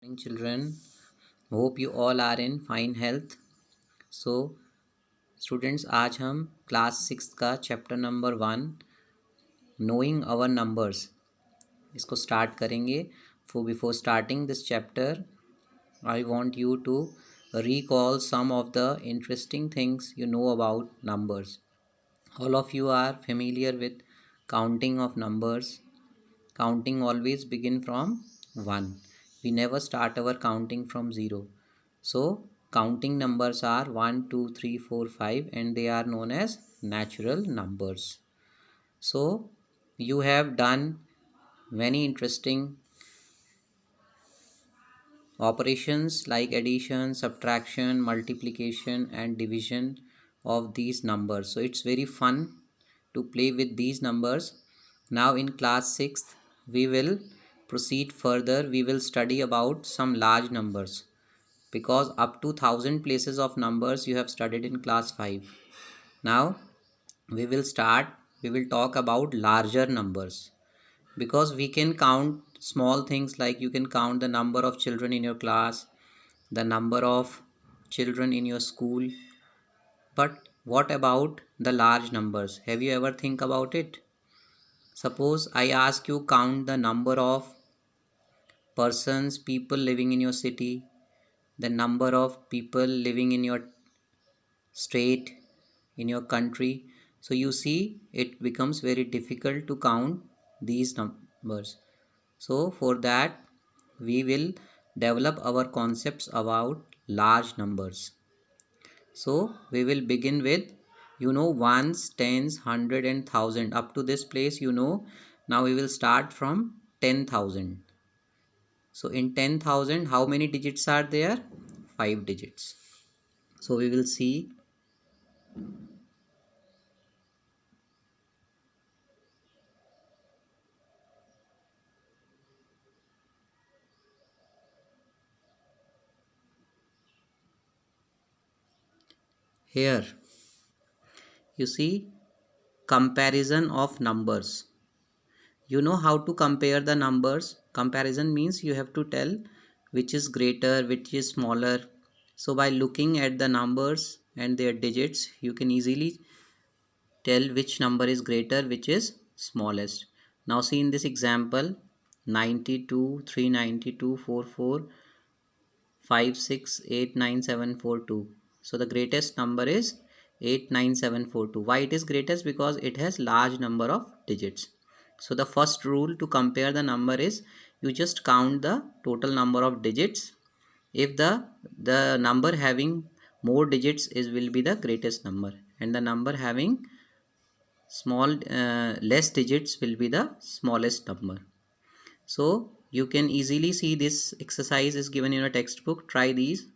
Morning, children. Hope you all are in fine health. So, students, आज हम class 6 का chapter number 1 knowing our numbers इसको start करेंगे. Before starting this chapter I want you to recall some of the interesting things you know about numbers. All of you are familiar with counting of numbers. Counting always begin from 1. We never start our counting from 0. So counting numbers are 1, 2, 3, 4, 5 and they are known as natural numbers. So you have done many interesting operations like addition, subtraction, multiplication and division of these numbers. So it's very fun to play with these numbers. Now in class 6th we will proceed further. We will study about some large numbers because up to 1000 places of numbers you have studied in class 5. Now we will talk about larger numbers because we can count small things like you can count the number of children in your class, the number of children in your school. But what about the large numbers? Have you ever think about it? Suppose I ask you count the number of people living in your city, the number of people living in your state, in your country. So you see it becomes very difficult to count these numbers. So for that we will develop our concepts about large numbers. So we will begin with ones, tens, hundred and thousand. Up to this place now we will start from 10,000. So in 10,000 how many digits are there? 5 digits. So we will see here. You see comparison of numbers. You know how to compare the numbers. Comparison means you have to tell which is greater, which is smaller. So by looking at the numbers and their digits you can easily tell which number is greater, which is smallest. Now see in this example 92, 392, 44, 5, 6, 8, 9, 7, 4, 2. So the greatest number is 89742. Why it is greatest? Because it has large number of digits. So the first rule to compare the number is you just count the total number of digits. If the number having more digits is will be the greatest number, and the number having less digits will be the smallest number. So you can easily see this exercise is given in a textbook. Try these.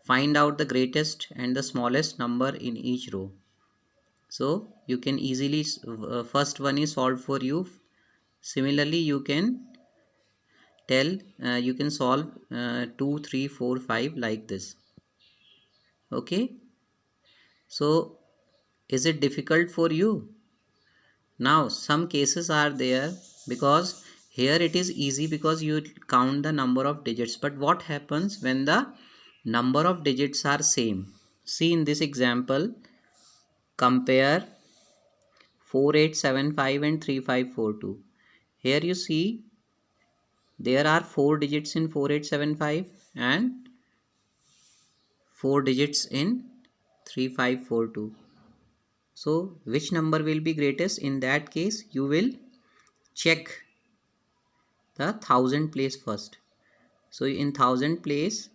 Find out the greatest and the smallest number in each row. So you can easily first one is solved for you. Similarly you can tell you can solve 2, 3, 4, 5 like this. Okay, so is it difficult for you? Now some cases are there because here it is easy because you count the number of digits, but what happens when the number of digits are same? See in this example, compare 4875 and 3542. Here you see there are 4 digits in 4875 and 4 digits in 3542. So which number will be greatest? In that case you will check the thousand place first. So in thousand place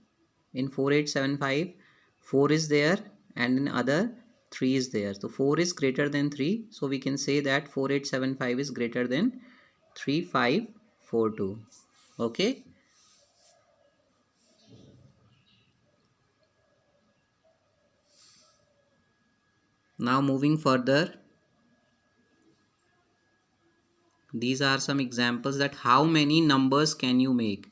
in 4875 4 is there and in other 3 is there. So 4 is greater than 3. So we can say that 4875 is greater than 3542. Okay. Now moving further, these are some examples that how many numbers can you make?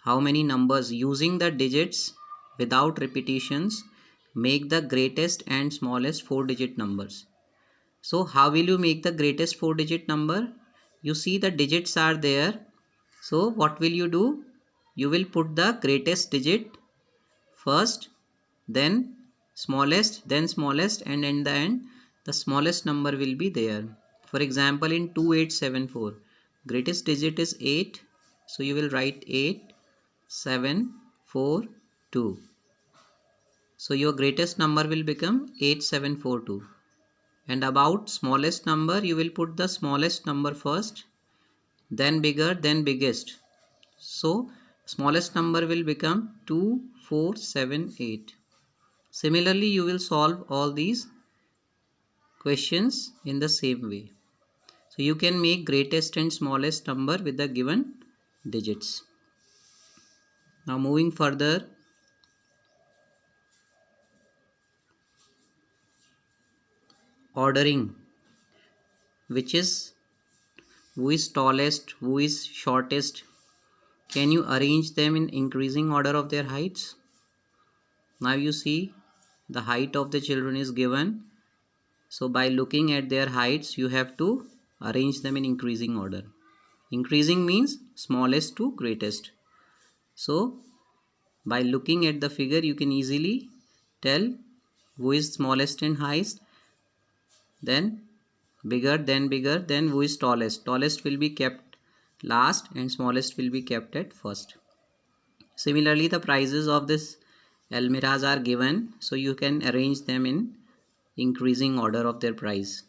How many numbers using the digits without repetitions make the greatest and smallest 4-digit numbers? So how will you make the greatest 4-digit number? You see the digits are there. So what will you do? you will put the greatest digit first, then smallest, and in the end the smallest number will be there. For example, in 2874, greatest digit is 8, so you will write 8742. So your greatest number will become 8742. And about smallest number, you will put the smallest number first, then bigger, then biggest. So smallest number will become 2478. Similarly, you will solve all these questions in the same way. So you can make greatest and smallest number with the given digits. Now moving further, ordering, which is who is tallest, who is shortest. Can you arrange them in increasing order of their heights? Now you see the height of the children is given. So by looking at their heights, you have to arrange them in increasing order. Increasing means smallest to greatest. So by looking at the figure, you can easily tell who is smallest and highest, then bigger, then who is tallest. Tallest will be kept last and smallest will be kept at first. Similarly, the prices of this almirahs are given, so you can arrange them in increasing order of their price.